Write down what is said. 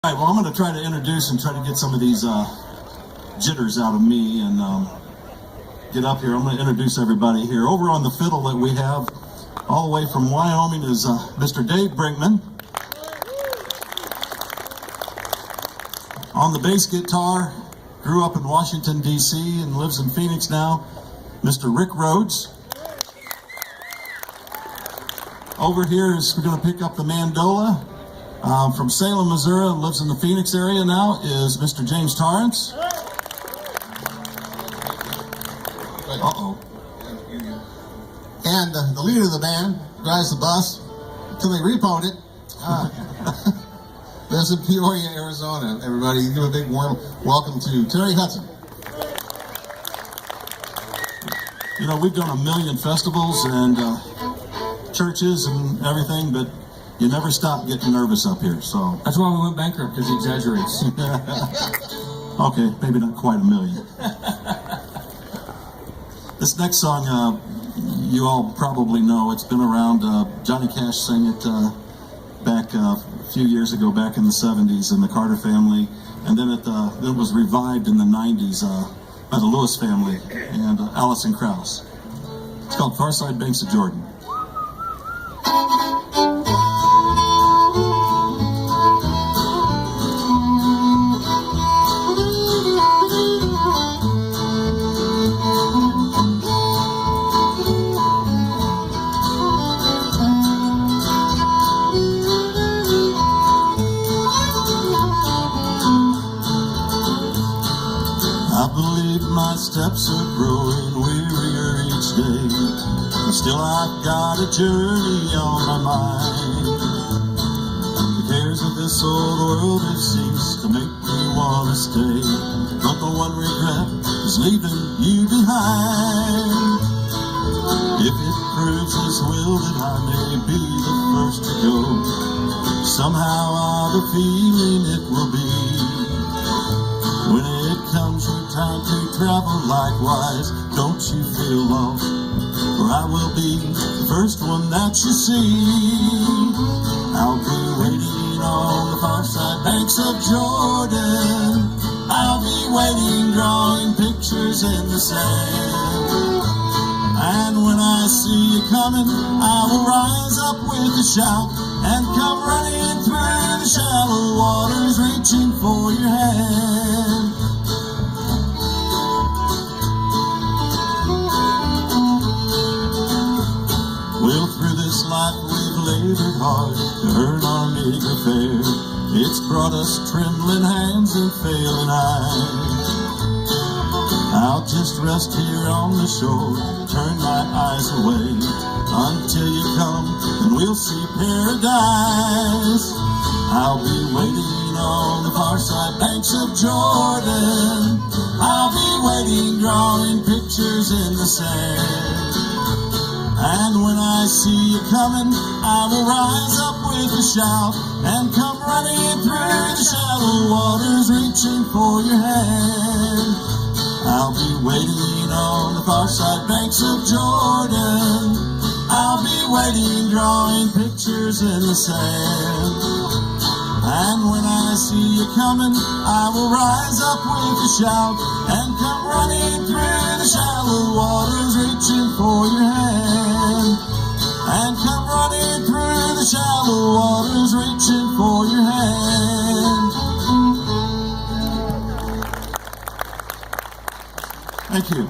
All right, well, I'm going to try to introduce and try to get some of these jitters out of me and get up here. I'm going to introduce everybody here. Over on the fiddle that we have, all the way from Wyoming, is Mr. Dave Brinkman. On the bass guitar, grew up in Washington, D.C. and lives in Phoenix now, Mr. Rick Rhodes. Over here is, we're going to pick up the mandola. From Salem, Missouri, and lives in the Phoenix area now, is Mr. James Torrance. Uh-oh. And the leader of the band drives the bus until they repoed it. That's in Peoria, Arizona. Everybody, give a big warm welcome to Terry Hudson. You know, we've done a million festivals and churches and everything, but you never stop getting nervous up here, so. That's why we went bankrupt, because he exaggerates. Okay, maybe not quite a million. This next song, you all probably know. It's been around. Johnny Cash sang it back a few years ago, back in the 70s, in the Carter family. And then it was revived in the 90s by the Lewis family and Alison Krauss. It's called Far Side Banks of Jordan. I believe my steps are growing wearier each day, and still I've got a journey on my mind. The cares of this old world have ceased to make me want to stay, but the one regret is leaving you behind. If it proves His will that I may be the first to go, somehow I've a feeling it will be. When it comes your time to travel likewise, don't you feel lost, for I will be the first one that you see. I'll be waiting on the far side banks of Jordan. I'll be waiting, drawing pictures in the sand. And when I see you coming, I will rise up with a shout and come running through the shallow waters, reaching for your hand. Well, through this life we've labored hard to earn our meager fare. It's brought us trembling hands and failing eyes. I'll just rest here on the shore, turn my eyes away until you come and we'll see paradise. I'll be waiting on the far side banks of Jordan. I'll be waiting, drawing pictures in the sand. And when I see you coming, I will rise up with a shout and come running through the shallow waters, reaching for your hand. I'll be waiting on the far side banks of Jordan. I'll be waiting, drawing pictures in the sand. And when I see you coming, I will rise up with a shout and come running through the shallow waters, reaching for your hand. And come running through the shallow waters, reaching for your hand. Thank you.